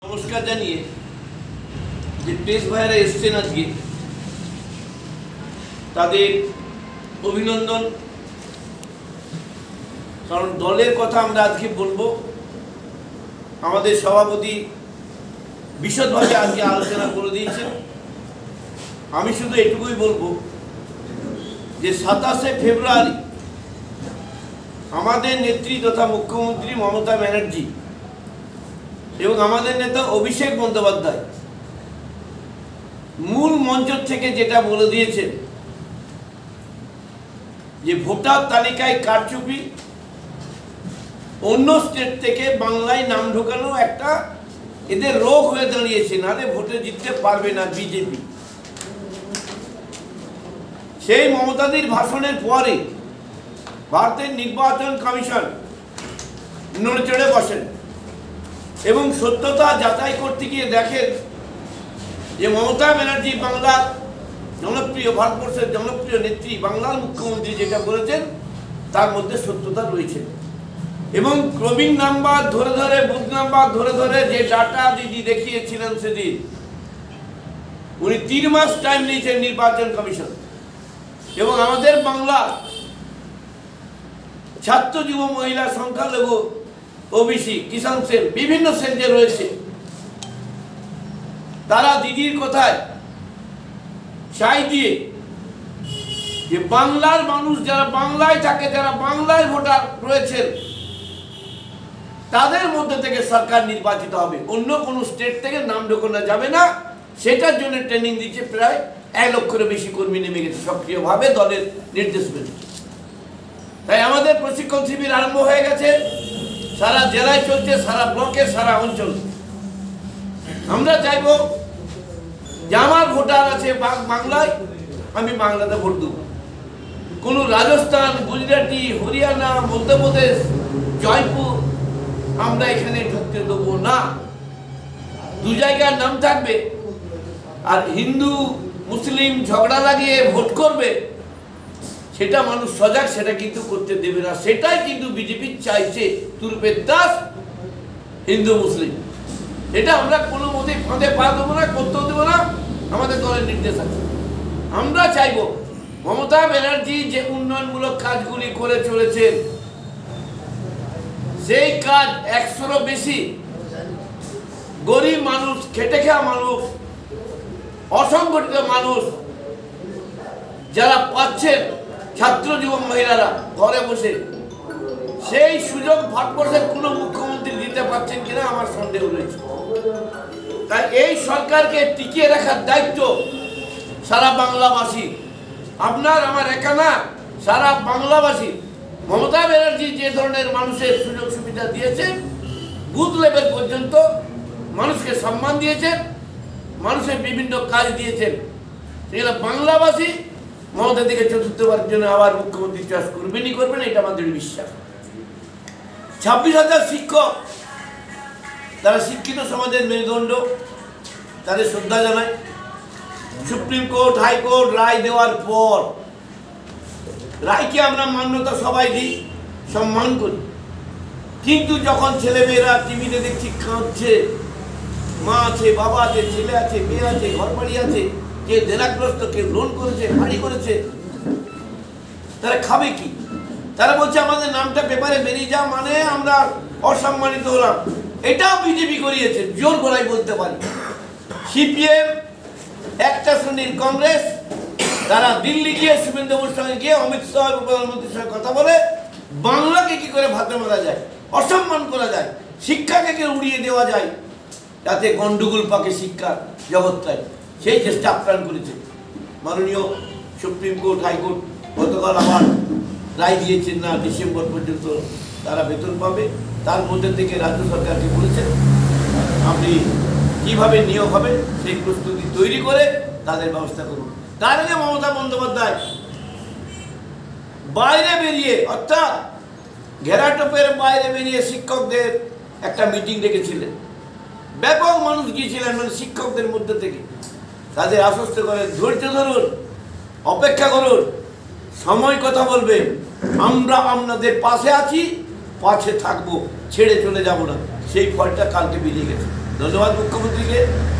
নমস্কার জানিয়ে যে প্রেস ভাইরা এসছেন আজকে তাদের অভিনন্দন। কারণ দলের কথা আমরা আজকে বলবো, আমাদের সভাপতি বিশদভাবে আজকে আলোচনা করে দিয়েছেন। আমি শুধু এটুকুই বলবো যে 27শে ফেব্রুয়ারি আমাদের নেত্রী তথা মুখ্যমন্ত্রী মমতা ব্যানার্জি এবং আমাদের নেতা অভিষেক বন্দ্যোপাধ্যায় মূল মঞ্চ থেকে যেটা বলে দিয়েছেন যে ভোটার তালিকায় কারচুপি, অন্য স্টেট থেকে বাংলায় নাম ঢোকানো একটা এদের রোগ হয়ে দাঁড়িয়েছে, নাহলে ভোটে জিততে পারবে না বিজেপি। সেই মমতাদির ভাষণের পরে ভারতের নির্বাচন কমিশন নড়েচড়ে বসেন এবং সত্যতা যাচাই করতে গিয়ে দেখেন যে মমতা ব্যানার্জি বাংলার জনপ্রিয়, ভারতবর্ষের জনপ্রিয় নেত্রী, বাংলার মুখ্যমন্ত্রী যেটা বলেছেন তার মধ্যে সত্যতা রয়েছে। এবং ক্রমিক নাম্বার ধরে ধরে, বুথ নাম্বার ধরে ধরে যে ডাটা দিদি দেখিয়েছিলেন সেদিন, উনি 3 মাস টাইম নিয়েছেন নির্বাচন কমিশন। এবং আমাদের বাংলার ছাত্র, যুব, মহিলা, সংখ্যালঘু, ওবিসি, কিষাণ সেল, বিভিন্ন সেল যে রয়েছে, তারা দিদির কথায় সাই দিয়ে যে বাংলার মানুষ যারা বাংলায় থাকে, যারা বাংলায় ভোটার রয়েছেন, তাদের মধ্যে থেকে সরকার নির্বাচিত হবে, অন্য কোনো স্টেট থেকে নাম ঢোকানো যাবে না। সেটার জন্য ট্রেনিং দিচ্ছে, প্রায় 1 লক্ষেরও বেশি কর্মী নেমে গেছে সক্রিয়ভাবে দলের নির্দেশ মেনে। তাই আমাদের প্রশিক্ষণ শিবির আরম্ভ হয়ে গেছে, সারা জেলায় চলছে, সারা ব্লকে, সারা অঞ্চল। আমরা চাইব যে আমার ভোটার আছে বাংলায়, আমি বাংলাতে ভোট দেব। কোনো রাজস্থান, গুজরাটি, হরিয়ানা, মধ্যপ্রদেশ, জয়পুর আমরা এখানে ঢুকতে দেবো না। 2 জায়গার নাম থাকবে, আর হিন্দু মুসলিম ঝগড়া লাগিয়ে ভোট করবে, সেটা মানুষ সজাগ, সেটা কিন্তু করতে দেবে না। সেটাই কিন্তু বিজেপি চাইছে, তুরপের দাস হিন্দু মুসলিম। এটা আমরা কোনো মতেই ফাঁদে পা দেবো না, করতে দেবো না, আমাদের দলের নির্দেশ আছে। আমরা চাইব মমতা ব্যানার্জি যে উন্নয়নমূলক কাজগুলি করে চলেছেন, সেই কাজ 100-রও বেশি গরিব মানুষ, খেটে খাওয়া মানুষ, অসংগঠিত মানুষ যারা পাচ্ছেন, ছাত্র, যুবক, মহিলারা ঘরে বসে, সেই সুযোগ ভারতবর্ষের কোনো মুখ্যমন্ত্রী দিতে পারছেন কিনা আমার সন্দেহ রয়েছে। তাই এই সরকারকে টিকিয়ে রাখার দায়িত্ব সারা বাংলাবাসী, আপনার আমার একা না, সারা বাংলাবাসী। মমতা ব্যানার্জি যে ধরনের মানুষের সুযোগ সুবিধা দিয়েছেন, বুথ লেভেল পর্যন্ত মানুষকে সম্মান দিয়েছেন, মানুষের বিভিন্ন কাজ দিয়েছেন, সেগুলো বাংলাবাসী মমতা দিকে চতুর্থবারের জন্য আবার মুখ্যমন্ত্রী চয়েস করবেনই করবেন, এটা আমাদের বিশ্বাস। 26,000 শিক্ষক, তারা শিক্ষিত সমাজের মেরুদণ্ড, তাদের শ্রদ্ধা জানায়। সুপ্রিম কোর্ট, হাইকোর্ট রায় দেওয়ার পর রায়কে আমরা মান্যতা সবাই দিই, সম্মান করি, কিন্তু যখন ছেলেমেয়েরা টিভিতে দেখছি কাঁদছে, মা আছে, বাবা আছে, ছেলে আছে, মেয়ে আছে, ঘর বাড়ি আছে, কে দেনাগ্রস্ত, কে লোন করেছে, বাড়ি করেছে, তারা খাবে কি? তারা বলছে আমাদের নামটা পেপারে বেরিয়ে যা মানে আমরা অসম্মানিত হলাম। এটাও বিজেপি করিয়েছে, জোর গলায় বলতে পারি। সিপিএম, একটা শ্রেণীর কংগ্রেস, তারা দিল্লি গিয়ে শুভেন্দু বাবুর সঙ্গে গিয়ে অমিত শাহ প্রধানমন্ত্রীর সঙ্গে কথা বলে বাংলাকে কি করে ভাতে মারা যায়, অসম্মান করা যায়, শিক্ষাকে কে উড়িয়ে দেওয়া যায়, যাতে গন্ডগোল পাকে শিক্ষার জগৎটায়, সেই চেষ্টা আপ্রাণ করেছে। মাননীয় সুপ্রিম কোর্ট, হাইকোর্ট গতকাল আবার রায় দিয়েছেন না ডিসেম্বর পর্যন্ত তারা বেতন পাবে। তার মধ্যে থেকে রাজ্য সরকারকে বলেছেন আপনি কিভাবে নিয়োগ হবে সেই প্রস্তুতি তৈরি করে তাদের ব্যবস্থা করুন। তার আগে মমতা বন্দ্যোপাধ্যায় বাইরে বেরিয়ে, অর্থাৎ ঘেরাটোপের বাইরে বেরিয়ে শিক্ষকদের একটা মিটিং ডেকেছিলেন। ব্যাপক মানুষ গিয়েছিলেন, মানে শিক্ষকদের মধ্যে থেকে তাদের আশ্বস্ত করেন, ধৈর্য ধরুন, অপেক্ষা করুন, সময় কথা বলবে, আমরা আপনাদের পাশে আছি, পাশে থাকবো, ছেড়ে চলে যাব না। সেই ফলটা কালকে বেরিয়ে গেছে। ধন্যবাদ মুখ্যমন্ত্রীকে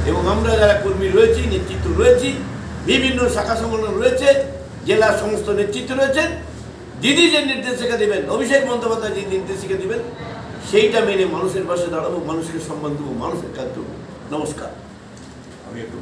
এবং আমরা যারা কর্মী রয়েছি, নেতৃত্ব রয়েছি, বিভিন্ন শাখা সংগঠন রয়েছে, জেলার সমস্ত নেতৃত্ব রয়েছেন, দিদি যে নির্দেশিকা দেবেন, অভিষেক বন্দ্যোপাধ্যায় যে নির্দেশিকা দেবেন, সেইটা মেনে মানুষের পাশে দাঁড়াবো, মানুষকে সম্মান দেবো, মানুষের কাজ করবো। নমস্কার। আমি একটু